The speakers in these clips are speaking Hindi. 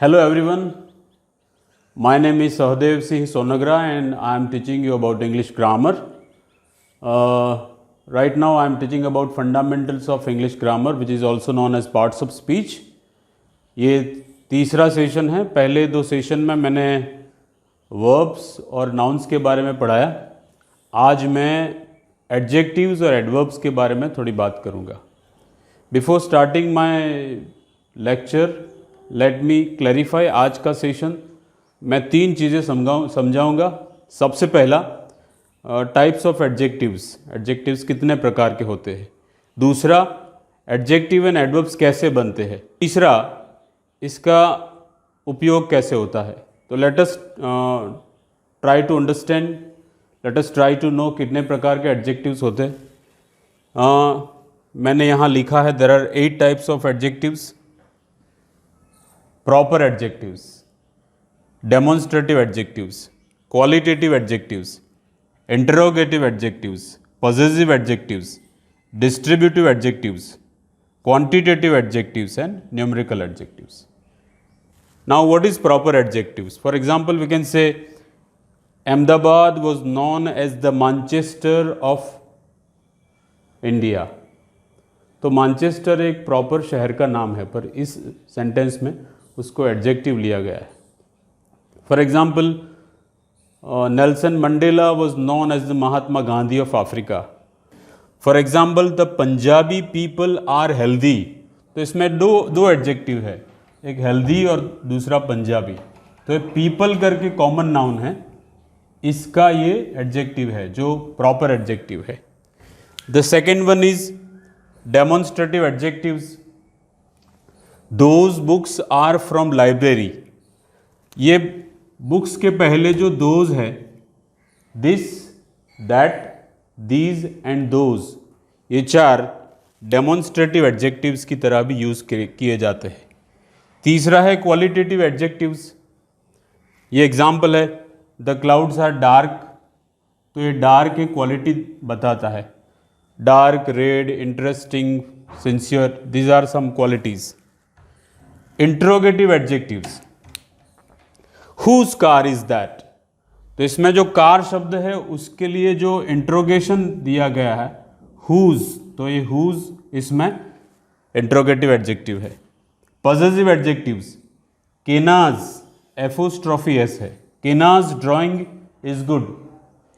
Hello everyone, my name is Sahdev Singh Sonagra and I am teaching you about English grammar. Right now I am teaching about fundamentals of English grammar which is also known as parts of speech. ये तीसरा सेशन है। पहले दो सेशन में मैंने वर्ब्स और नाउन्स के बारे में पढ़ाया। आज मैं एडजेक्टिव्स और एडवर्ब्स के बारे में थोड़ी बात करूँगा। Before starting my lecture let me clarify, आज का सेशन मैं तीन चीज़ें समझाऊंगा। सबसे पहला टाइप्स ऑफ एडजेक्टिव्स कितने प्रकार के होते हैं। दूसरा, एडजेक्टिव एंड एडवर्ब्स कैसे बनते हैं। तीसरा, इसका उपयोग कैसे होता है। तो let us try to understand, let us try to know कितने प्रकार के एडजेक्टिव्स होते हैं। मैंने यहाँ लिखा है there are 8 types of adjectives. Proper adjectives, demonstrative adjectives, qualitative adjectives, interrogative adjectives, possessive adjectives, distributive adjectives, quantitative adjectives and numerical adjectives. Now what is proper adjectives? For example, we can say Ahmedabad was known as the Manchester of India. तो मैनचेस्टर एक प्रॉपर शहर का नाम है, पर इस सेंटेंस में उसको एडजेक्टिव लिया गया है। For example, Nelson Mandela was known as the Mahatma Gandhi of Africa. For example, the Punjabi people are healthy. तो इसमें दो एडजेक्टिव है, एक हेल्दी और दूसरा पंजाबी। तो ये पीपल करके कॉमन नाउन है, इसका ये एडजेक्टिव है जो प्रॉपर एडजेक्टिव है। The second one is demonstrative adjectives. Those books are from library. ये बुक्स के पहले जो दोज है, this, that, these and those, ये चार डेमोन्स्ट्रेटिव एडजेक्टिव्स की तरह भी यूज किए जाते हैं। तीसरा है क्वालिटेटिव एडजेक्टिव्स। ये एग्जाम्पल है, द क्लाउड्स आर डार्क। तो ये डार्क एक क्वालिटी बताता है। Dark, red, interesting, sincere, these are some qualities. Interrogative adjectives, whose car is that. तो इसमें जो कार शब्द है उसके लिए जो इंट्रोगेशन दिया गया है हुज, तो ये हुज इसमें इंट्रोगेटिव एडजेक्टिव है। Possessive adjectives, Kena's, apostrophe S है, केनाज ड्राइंग इज गुड,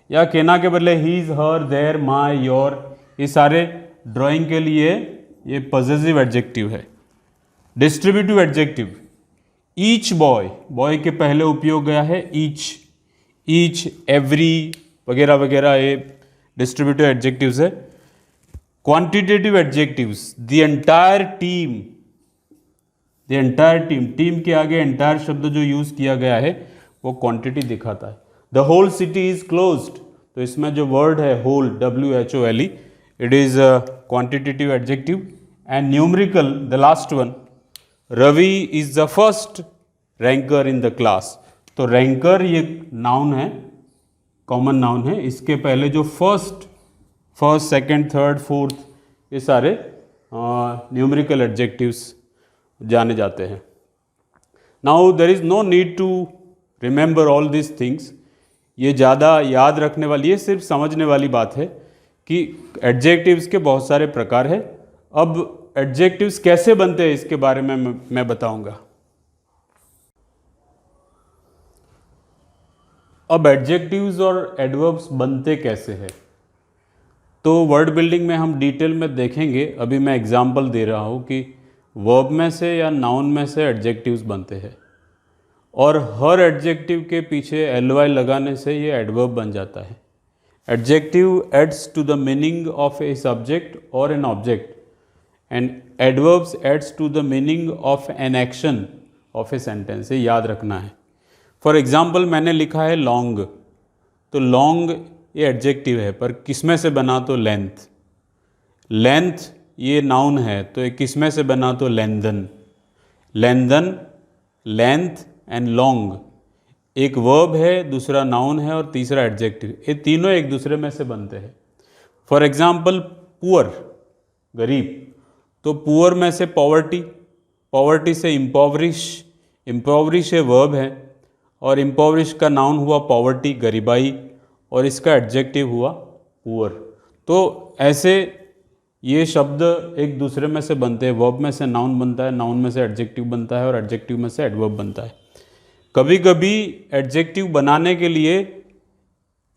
या केना के बदले his, her, their, my, your, ये सारे ड्राइंग के लिए ये पॉजेसिव एडजेक्टिव है। Distributive adjective, each boy, boy के पहले उपयोग गया है ईच, एवरी वगैरह वगैरह, ये डिस्ट्रीब्यूटिव एडजेक्टिव्स है। Quantitative adjectives, the entire team, team के आगे एंटायर शब्द जो यूज किया गया है वो क्वांटिटी दिखाता है। The whole city is closed. तो इसमें जो वर्ड है whole, WHOLE, it is quantitative adjective. And numerical, the last one, Ravi is the first ranker in the class. तो रैंकर ये नाउन है, कॉमन नाउन है, इसके पहले जो फर्स्ट, सेकंड, थर्ड, फोर्थ, ये सारे न्यूमेरिकल एडजेक्टिव्स जाने जाते हैं। Now there is no need to remember all this things. ये ज़्यादा याद रखने वाली है, सिर्फ समझने वाली बात है कि एडजेक्टिव्स के बहुत सारे प्रकार है। अब एडजेक्टिव्स कैसे बनते हैं इसके बारे में मैं बताऊंगा। अब एडजेक्टिव्स और एडवर्ब्स बनते कैसे हैं, तो वर्ड बिल्डिंग में हम डिटेल में देखेंगे। अभी मैं एग्जांपल दे रहा हूँ कि वर्ब में से या नाउन में से एडजेक्टिव्स बनते हैं, और हर एडजेक्टिव के पीछे ly लगाने से ये एडवर्ब बन जाता है। Adjective adds to the meaning of a subject और an object, and adverbs adds to the meaning of an action of a sentence. ये याद रखना है। फॉर एग्जाम्पल, मैंने लिखा है लॉन्ग। तो लॉन्ग ये एडजेक्टिव है, पर किसमें से बना, तो लेंथ। लेंथ ये नाउन है, तो ये किसमें से बना, तो लेंदन। लेंथ एंड लॉन्ग, एक वर्ब है, दूसरा नाउन है और तीसरा एडजेक्टिव। ये तीनों एक दूसरे में से बनते हैं। फॉर एग्जाम्पल, पुअर, गरीब। तो पुअर में से पॉवर्टी, पॉवर्टी से इम्पॉवरिश, इम्पोवरिश ए वर्ब है और इम्पोवरिश का नाउन हुआ पॉवर्टी, गरीबाई, और इसका एडजेक्टिव हुआ पुअर। तो ऐसे ये शब्द एक दूसरे में से बनते हैं। वर्ब में से नाउन बनता है, नाउन में से एडजेक्टिव बनता है और एडजेक्टिव में से एडवर्ब बनता है। कभी कभी एडजेक्टिव बनाने के लिए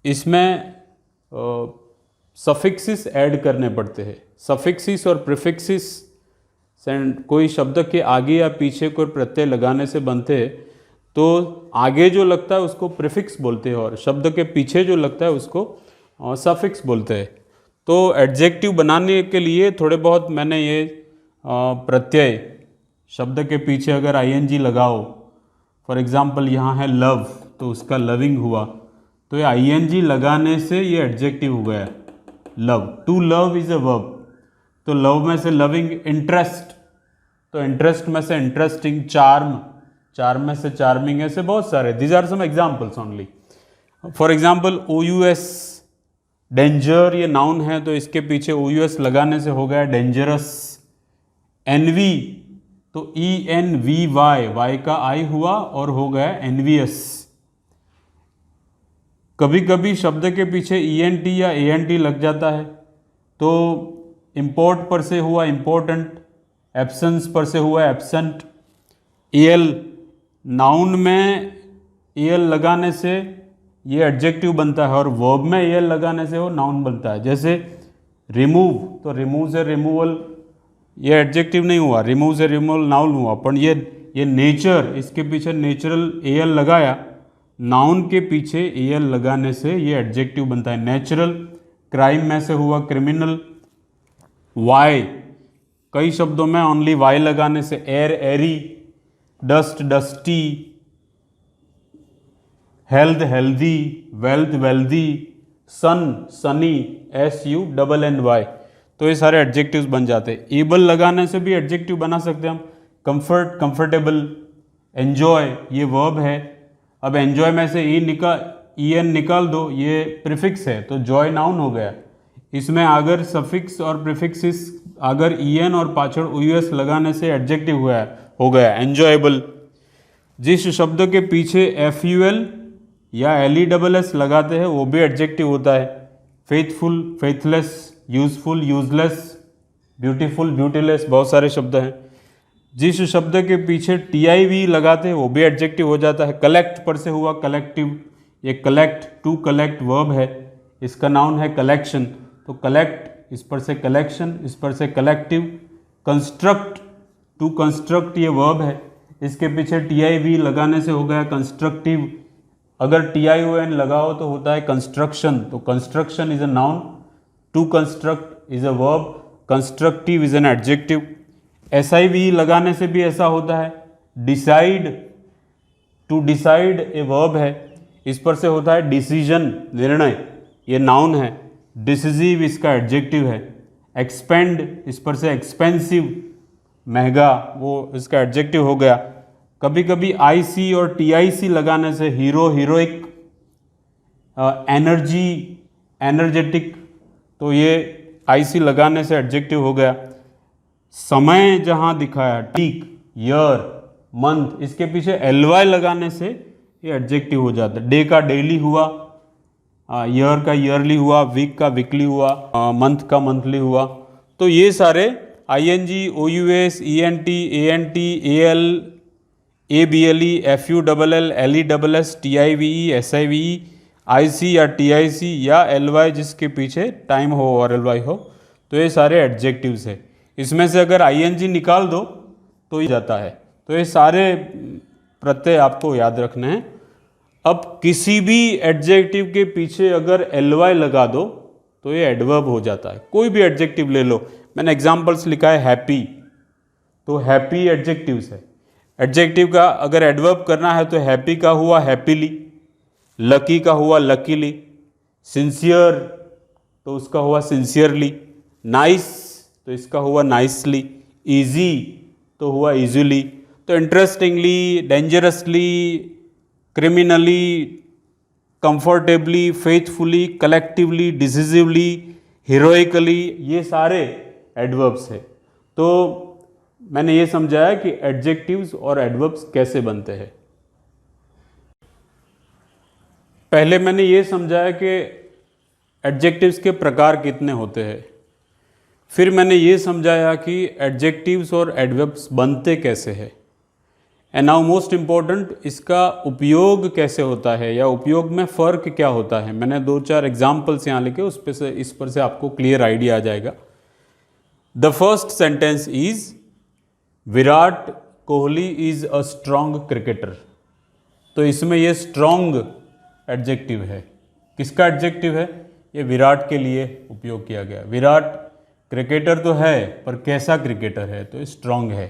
इसमें सफिक्सिस ऐड करने पड़ते हैं। सफिक्सिस और प्रीफिक्सिस कोई शब्द के आगे या पीछे कोई प्रत्यय लगाने से बनते हैं, तो आगे जो लगता है उसको प्रीफिक्स बोलते हैं और शब्द के पीछे जो लगता है उसको सफिक्स बोलते हैं। तो एडजेक्टिव बनाने के लिए थोड़े बहुत मैंने ये प्रत्यय शब्द के पीछे अगर आईएनजी लगाओ, फॉर एग्जाम्पल यहाँ है लव, तो उसका लविंग हुआ, तो ये आईएनजी लगाने से ये एडजेक्टिव हो गया love. To love is a verb, तो लव में से लविंग, इंटरेस्ट, तो इंटरेस्ट में से इंटरेस्टिंग, चार्म, चार्म में से चार्मिंग, ऐसे बहुत सारे। These are some examples only. For example OUS, danger, ये नाउन है तो इसके पीछे OUS लगाने से हो गया डेंजरस। एनवी, तो ENVY, वाई का आई हुआ और हो गया एनवियस। कभी कभी शब्द के पीछे ENT या ANT लग जाता है, तो इम्पोर्ट पर से हुआ इम्पोर्टेंट, एब्सेंस पर से हुआ एब्सेंट। EL, नाउन में EL लगाने से ये एडजेक्टिव बनता है और वर्ब में EL लगाने से वो नाउन बनता है। जैसे रिमूव, तो रिमूव से रिमूवल, ये एडजेक्टिव नहीं हुआ, रिमूव से रिमूवल नाउन हुआ, पर ये नेचर, इसके पीछे नेचुरल AL लगाया, नाउन के पीछे AL लगाने से ये एडजेक्टिव बनता है नेचुरल। क्राइम में से हुआ क्रिमिनल। वाई, कई शब्दों में ओनली वाई लगाने से air, airy, dust, dusty, health, healthy, wealth, wealthy, sun, sunny, SUNNY, तो ये सारे एडजेक्टिव्स बन जाते हैं। एबल लगाने से भी एडजेक्टिव बना सकते हैं हम। कंफर्ट, कंफर्टेबल, एंजॉय, ये वर्ब है। अब एंजॉय में से EN निकाल दो, ये प्रीफिक्स है, तो जॉय नाउन हो गया। इसमें अगर सफिक्स और प्रीफिक्सिस अगर EN और पाछड़ OUS लगाने से एडजेक्टिव हुआ हो गया एंजॉयबल। जिस शब्द के पीछे FUL या LESS लगाते हैं वो भी एडजेक्टिव होता है। Faithful, faithless, useful, useless, beautiful, beautiless, बहुत सारे शब्द हैं। जिस शब्द के पीछे TIV लगाते हैं वो भी एडजेक्टिव हो जाता है। कलेक्ट पर से हुआ कलेक्टिव, ये कलेक्ट, टू कलेक्ट वर्ब है, इसका नाउन है कलेक्शन, तो कलेक्ट, इस पर से कलेक्शन, इस पर से कलेक्टिव। कंस्ट्रक्ट, टू कंस्ट्रक्ट, ये वर्ब है, इसके पीछे TIV लगाने से हो गया कंस्ट्रक्टिव। अगर TION लगाओ तो होता है कंस्ट्रक्शन, तो construction is a noun, to construct is a verb, constructive is an adjective. SIV लगाने से भी ऐसा होता है। Decide, to decide a verb है, इस पर से होता है डिसीजन, निर्णय, ये नाउन है। डिसिजिव इसका एडजेक्टिव है। एक्सपेंड, इस पर से एक्सपेंसिव, महंगा, वो इसका एडजेक्टिव हो गया। कभी कभी IC और TIC लगाने से हीरो, हीरोइक, एनर्जी, एनर्जेटिक, तो ये IC लगाने से एडजेक्टिव हो गया। समय जहां दिखाया, टीक, ईयर, मंथ, इसके पीछे LY लगाने से ये एडजेक्टिव हो जाता है। डे का डेली हुआ, ईयर का ईयरली हुआ, वीक का वीकली हुआ, मंथ का मंथली हुआ। तो ये सारे ING, OUS, ENT, ANT, AL, ABLE, FULL, LESS, TIVE, SIVE, IC या TIC या LY जिसके पीछे टाइम हो और LY हो, तो ये सारे एडजेक्टिव्स है। इसमें से अगर ING निकाल दो तो ये जाता है। तो ये सारे प्रत्यय आपको याद रखने हैं। अब किसी भी एडजेक्टिव के पीछे अगर LY लगा दो तो ये एडवर्ब हो जाता है। कोई भी एडजेक्टिव ले लो, मैंने एग्जाम्पल्स लिखा है हैप्पी, तो हैप्पी एडजेक्टिव्स है। एडजेक्टिव का अगर एडवर्ब करना है तो हैप्पी का हुआ हैप्पीली, लकी का हुआ लकीली, सिंसियर तो उसका हुआ सिंसियरली, नाइस तो इसका हुआ नाइसली, इजी तो हुआ इजीली। तो interestingly, dangerously, criminally, comfortably, faithfully, collectively, decisively, heroically, ये सारे एडवर्ब्स है। तो मैंने ये समझाया कि एडजेक्टिव्स और एडवर्ब्स कैसे बनते हैं। पहले मैंने ये समझाया कि एडजेक्टिव्स के प्रकार कितने होते हैं, फिर मैंने ये समझाया कि एडजेक्टिव्स और एडवर्ब्स बनते कैसे हैं, एंड नाउ मोस्ट इम्पॉर्टेंट, इसका उपयोग कैसे होता है या उपयोग में फ़र्क क्या होता है। मैंने 2-4 एग्जाम्पल्स यहाँ लिखे, इस पर से आपको क्लियर आइडिया आ जाएगा। The first sentence is Virat Kohli is a strong cricketer. तो इसमें ये स्ट्रॉन्ग एडजेक्टिव है। किसका एडजेक्टिव है? ये विराट के लिए उपयोग किया गया। विराट क्रिकेटर तो है, पर कैसा क्रिकेटर है? तो स्ट्रॉन्ग है।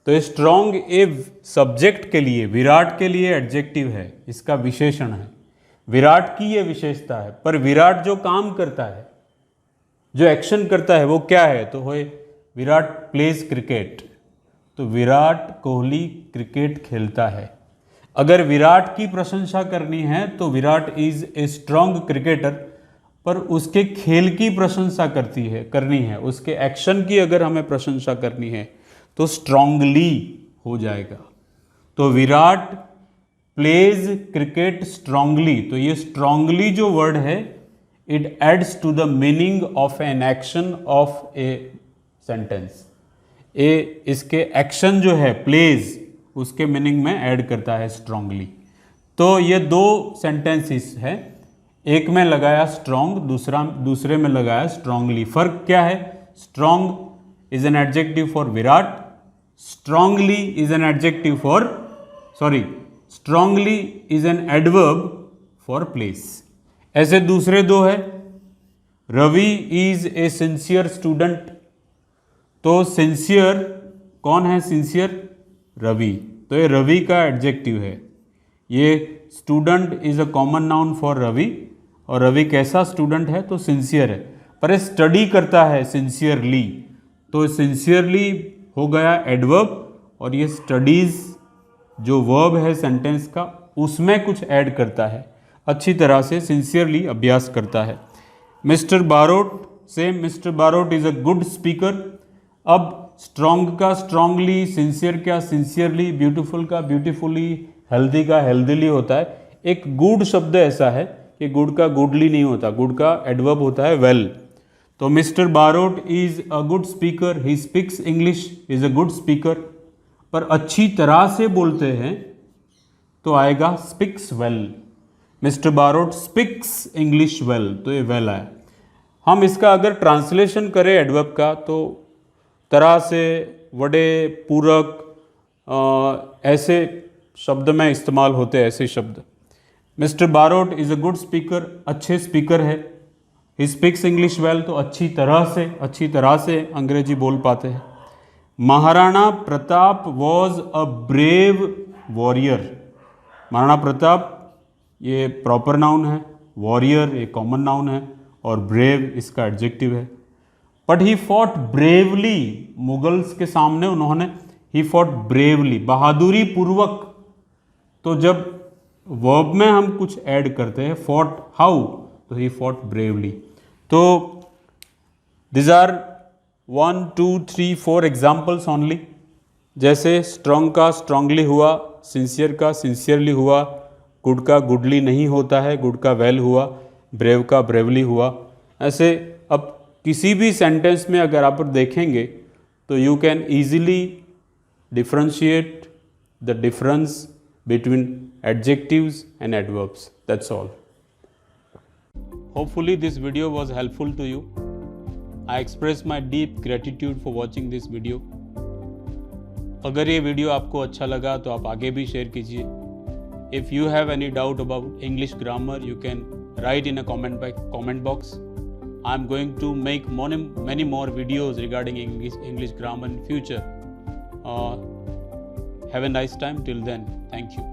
तो स्ट्रॉन्ग ए सब्जेक्ट के लिए, विराट के लिए एडजेक्टिव है, इसका विशेषण है। विराट की ये विशेषता है, पर विराट जो काम करता है, जो एक्शन करता है, वो क्या है? तो है विराट प्लेज क्रिकेट। तो विराट कोहली क्रिकेट खेलता है। अगर विराट की प्रशंसा करनी है तो Virat is a strong cricketer, पर उसके खेल की प्रशंसा करनी है, उसके एक्शन की अगर हमें प्रशंसा करनी है तो स्ट्रांगली हो जाएगा। तो विराट प्लेज क्रिकेट स्ट्रांगली, तो ये स्ट्रांगली जो वर्ड है, it adds to the meaning of an action of a sentence. इसके एक्शन जो है प्लेज, उसके मीनिंग में ऐड करता है स्ट्रांगली। तो ये 2 सेंटेंसेस है, एक में लगाया स्ट्रॉन्ग, दूसरे में लगाया स्ट्रांगली। फर्क क्या है? Strong is an adjective for Virat, strongly is an adjective for strongly is an adverb for plays. ऐसे दूसरे 2 है, Ravi is a sincere student. तो सिंसियर कौन है? सिंसियर रवि। तो ये रवि का एडजेक्टिव है। ये student is a common noun for Ravi, और रवि कैसा स्टूडेंट है? तो सिंसियर है, पर ये स्टडी करता है सिंसियरली। तो सिंसियरली हो गया एडवर्ब, और ये स्टडीज जो वर्ब है सेंटेंस का, उसमें कुछ ऐड करता है, अच्छी तरह से सिंसियरली अभ्यास करता है। मिस्टर बारोट से mister Barot is a good speaker. अब स्ट्रॉन्ग का स्ट्रांगली, सिंसियर का सिंसियरली, ब्यूटीफुल का ब्यूटीफुली, हेल्दी का हेल्दीली होता है। एक गुड शब्द ऐसा है कि गुड का गुडली नहीं होता, गुड का एडवर्ब होता है वेल। तो mister Barot is a good speaker, he speaks English, is a good speaker. पर अच्छी तरह से बोलते हैं तो आएगा speaks well. Mister Barot speaks English well, तो ये वेल आया। हम इसका अगर ट्रांसलेशन करें एडवर्ब का, तो तरह से, वडे, पूरक, ऐसे शब्द में इस्तेमाल होते हैं ऐसे शब्द। Mister Barot is a good speaker, अच्छे स्पीकर है। ही स्पीक्स इंग्लिश वेल, तो अच्छी तरह से अंग्रेजी बोल पाते हैं। Maharana Pratap was a brave warrior. Maharana Pratap ये प्रॉपर नाउन है, वॉरियर ये कॉमन नाउन है, और ब्रेव इसका एडजेक्टिव है। But he fought bravely, Mughals के सामने उन्होंने, ही फॉट ब्रेवली, बहादुरी पूर्वक। तो जब वर्ब में हम कुछ ऐड करते हैं, फॉट हाउ, तो ही फॉट ब्रेवली। तो दिस आर 1, 2, 3, 4 एग्जाम्पल्स ओनली। जैसे स्ट्रॉन्ग का स्ट्रांगली हुआ, सिंसियर का सिंसियरली हुआ, गुड का गुडली नहीं होता है, गुड का वेल हुआ, ब्रेव का ब्रेवली हुआ। ऐसे अब किसी भी सेंटेंस में अगर आप देखेंगे तो you can easily differentiate the difference between adjectives and adverbs. That's all. Hopefully this video was helpful to you. I express my deep gratitude for watching this video. अगर ये वीडियो आपको अच्छा लगा तो आप आगे भी शेयर कीजिए. If you have any doubt about English grammar, you can write in a comment box. I'm going to make many more videos regarding English grammar in future. Have a nice time. Till then, thank you.